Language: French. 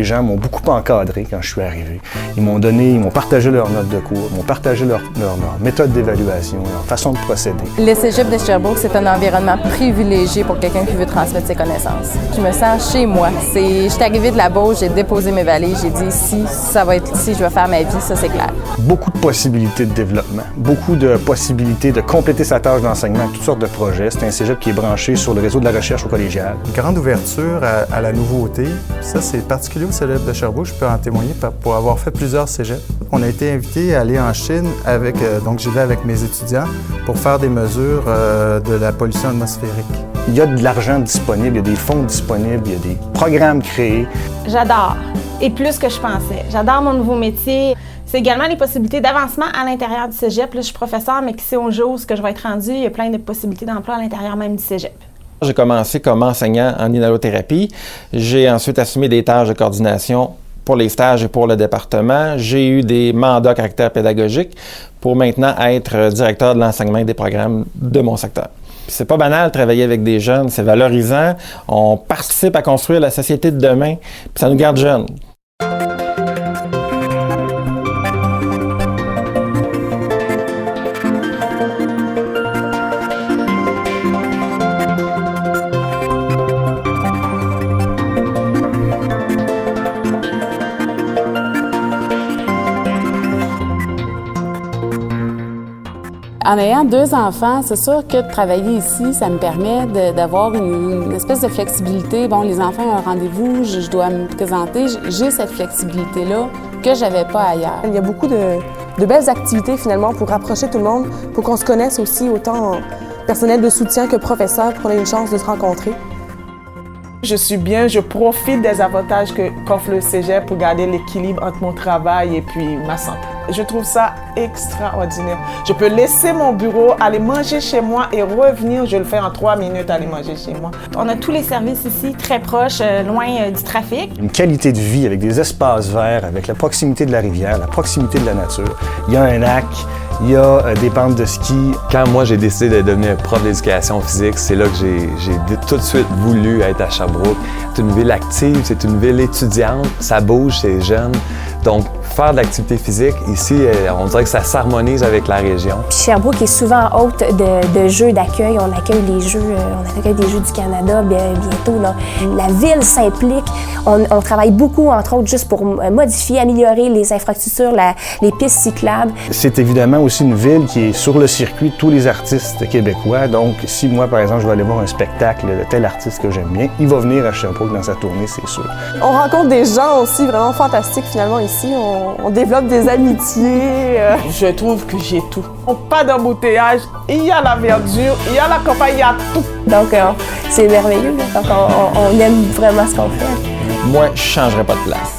gens m'ont beaucoup encadré quand je suis arrivé. Ils m'ont partagé leurs notes de cours, m'ont partagé leur méthode d'évaluation, leur façon de procéder. Le Cégep de Sherbrooke, c'est un environnement privilégié pour quelqu'un qui veut transmettre ses connaissances. Je me sens chez moi. Je suis arrivée de la Beauce, j'ai déposé mes valises, j'ai dit ici, ça va être ici, je vais faire ma vie, ça c'est clair. Beaucoup de possibilités de développement, beaucoup de possibilités de compléter sa tâche d'enseignement avec toutes sortes de projets. C'est un cégep qui est branché sur le réseau de la recherche au collégial. Une grande ouverture à la nouveauté. Ça, c'est particulier au Cégep de Sherbrooke. Je peux en témoigner pour avoir fait plusieurs cégeps. On a été invité à aller en Chine donc j'y vais avec mes étudiants pour faire des mesures de la pollution atmosphérique. Il y a de l'argent disponible, il y a des fonds disponibles, il y a des programmes créés. J'adore, et plus que je pensais. J'adore mon nouveau métier. C'est également les possibilités d'avancement à l'intérieur du cégep. Là, je suis professeure, mais qui sait au jour où ce que je vais être rendue, il y a plein de possibilités d'emploi à l'intérieur même du cégep. J'ai commencé comme enseignant en inhalothérapie. J'ai ensuite assumé des tâches de coordination pour les stages et pour le département. J'ai eu des mandats à caractère pédagogique pour maintenant être directeur de l'enseignement et des programmes de mon secteur. C'est pas banal de travailler avec des jeunes, c'est valorisant. On participe à construire la société de demain, puis ça nous garde jeunes. En ayant 2 enfants, c'est sûr que de travailler ici, ça me permet d'avoir une espèce de flexibilité. Bon, les enfants ont un rendez-vous, je dois me présenter. J'ai cette flexibilité-là que je n'avais pas ailleurs. Il y a beaucoup de belles activités finalement pour rapprocher tout le monde, pour qu'on se connaisse aussi autant en personnel de soutien que professeur, pour qu'on ait une chance de se rencontrer. Je suis bien, je profite des avantages qu'offre le cégep pour garder l'équilibre entre mon travail et puis ma santé. Je trouve ça extraordinaire. Je peux laisser mon bureau, aller manger chez moi et revenir. Je le fais en 3 minutes, aller manger chez moi. On a tous les services ici, très proches, loin du trafic. Une qualité de vie avec des espaces verts, avec la proximité de la rivière, la proximité de la nature. Il y a un lac, il y a des pentes de ski. Quand moi j'ai décidé de devenir prof d'éducation physique, c'est là que j'ai tout de suite voulu être à Sherbrooke. C'est une ville active, c'est une ville étudiante, ça bouge, c'est jeune. Donc, faire de l'activité physique, ici, on dirait que ça s'harmonise avec la région. Puis Sherbrooke est souvent hôte de jeux d'accueil. On accueille des jeux du Canada bientôt. Là. La ville s'implique. On travaille beaucoup, entre autres, juste pour modifier, améliorer les infrastructures, les pistes cyclables. C'est évidemment aussi une ville qui est sur le circuit de tous les artistes québécois. Donc, si moi, par exemple, je vais aller voir un spectacle de tel artiste que j'aime bien, il va venir à Sherbrooke dans sa tournée, c'est sûr. On rencontre des gens aussi vraiment fantastiques finalement ici. On développe des amitiés. Je trouve que j'ai tout. Pas d'embouteillage, il y a la verdure, il y a la campagne, il y a tout. Donc, c'est merveilleux. Donc, on aime vraiment ce qu'on fait. Moi, je ne changerais pas de place.